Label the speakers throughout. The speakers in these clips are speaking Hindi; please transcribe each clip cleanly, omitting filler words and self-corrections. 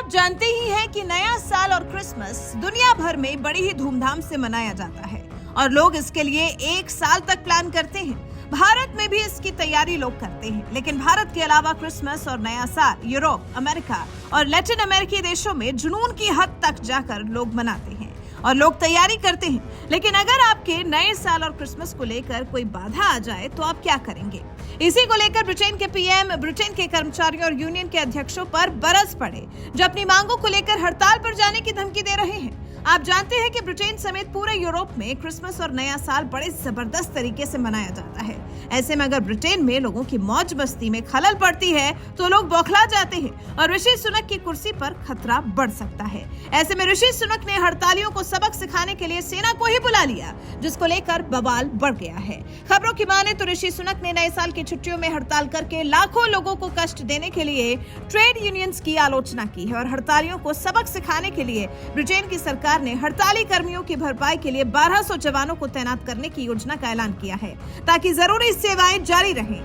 Speaker 1: आप जानते ही हैं कि नया साल और क्रिसमस दुनिया भर में बड़ी ही धूमधाम से मनाया जाता है और लोग इसके लिए एक साल तक प्लान करते हैं। भारत में भी इसकी तैयारी लोग करते हैं, लेकिन भारत के अलावा क्रिसमस और नया साल यूरोप, अमेरिका और लैटिन अमेरिकी देशों में जुनून की हद तक जाकर लोग मनाते हैं और लोग तैयारी करते हैं। लेकिन अगर आपके नए साल और क्रिसमस को लेकर कोई बाधा आ जाए तो आप क्या करेंगे? इसी को लेकर ब्रिटेन के पीएम ब्रिटेन के कर्मचारियों और यूनियन के अध्यक्षों पर बरस पड़े, जो अपनी मांगों को लेकर हड़ताल पर जाने की धमकी दे रहे हैं। आप जानते हैं कि ब्रिटेन समेत पूरे यूरोप में क्रिसमस और नया साल बड़े जबरदस्त तरीके से मनाया जाता है। ऐसे में अगर ब्रिटेन में लोगों की मौज मस्ती में खलल पड़ती है तो लोग बौखला जाते हैं और ऋषि सुनक की कुर्सी पर खतरा बढ़ सकता है। ऐसे में ऋषि सुनक ने हड़तालियों को सबक सिखाने के लिए सेना को ही बुला लिया, जिसको लेकर बवाल बढ़ गया है। खबरों की माने तो ऋषि सुनक ने नए साल की छुट्टियों में हड़ताल करके लाखों लोगों को कष्ट देने के लिए ट्रेड यूनियंस की आलोचना की है और हड़तालियों को सबक सिखाने के लिए ब्रिटेन की सरकार ने हड़ताली कर्मियों की भरपाई के लिए 1200 जवानों को तैनात करने की योजना का ऐलान किया है, ताकि जरूरी सेवाएं जारी रहें।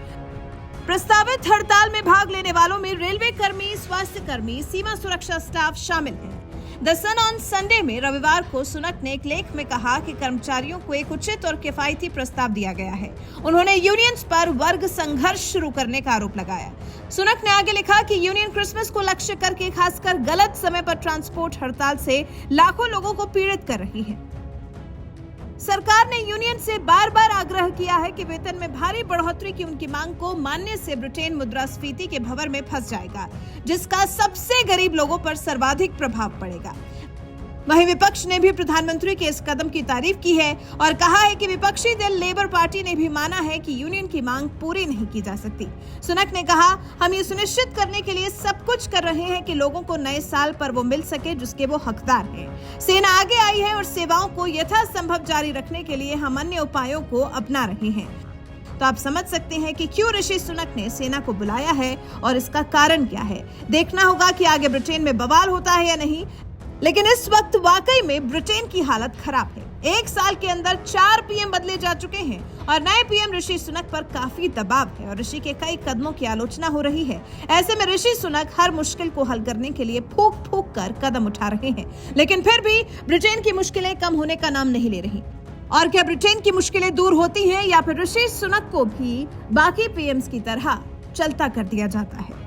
Speaker 1: प्रस्तावित हड़ताल में भाग लेने वालों में रेलवे कर्मी, स्वास्थ्य कर्मी, सीमा सुरक्षा स्टाफ शामिल है। द सन ऑन संडे में रविवार को सुनक ने एक लेख में कहा कि कर्मचारियों को एक उचित और किफायती प्रस्ताव दिया गया है। उन्होंने यूनियंस पर वर्ग संघर्ष शुरू करने का आरोप लगाया। सुनक ने आगे लिखा कि यूनियन क्रिसमस को लक्ष्य करके खासकर गलत समय पर ट्रांसपोर्ट हड़ताल से लाखों लोगों को पीड़ित कर रही है। सरकार ने यूनियन से बार बार आग्रह किया है कि वेतन में भारी बढ़ोतरी की उनकी मांग को मानने से ब्रिटेन मुद्रास्फीति के भंवर में फंस जाएगा, जिसका सबसे गरीब लोगों पर सर्वाधिक प्रभाव पड़ेगा। वहीं विपक्ष ने भी प्रधानमंत्री के इस कदम की तारीफ की है और कहा है कि विपक्षी दल लेबर पार्टी ने भी माना है कि यूनियन की मांग पूरी नहीं की जा सकती। सुनक ने कहा, हम ये सुनिश्चित करने के लिए सब कुछ कर रहे हैं कि लोगों को नए साल पर वो मिल सके जिसके वो हकदार हैं। सेना आगे आई है और सेवाओं को यथासंभव जारी रखने के लिए हम अन्य उपायों को अपना रहे हैं। तो आप समझ सकते हैं कि क्यों ऋषि सुनक ने सेना को बुलाया है और इसका कारण क्या है। देखना होगा कि आगे ब्रिटेन में बवाल होता है या नहीं, लेकिन इस वक्त वाकई में ब्रिटेन की हालत खराब है। एक साल के अंदर 4 पीएम बदले जा चुके हैं और नए पीएम ऋषि सुनक पर काफी दबाव है और ऋषि के कई कदमों की आलोचना हो रही है। ऐसे में ऋषि सुनक हर मुश्किल को हल करने के लिए फूंक फूंक कर कदम उठा रहे हैं, लेकिन फिर भी ब्रिटेन की मुश्किलें कम होने का नाम नहीं ले रही। और क्या ब्रिटेन की मुश्किलें दूर होती हैं या फिर ऋषि सुनक को भी बाकी पीएम्स की तरह चलता कर दिया जाता है?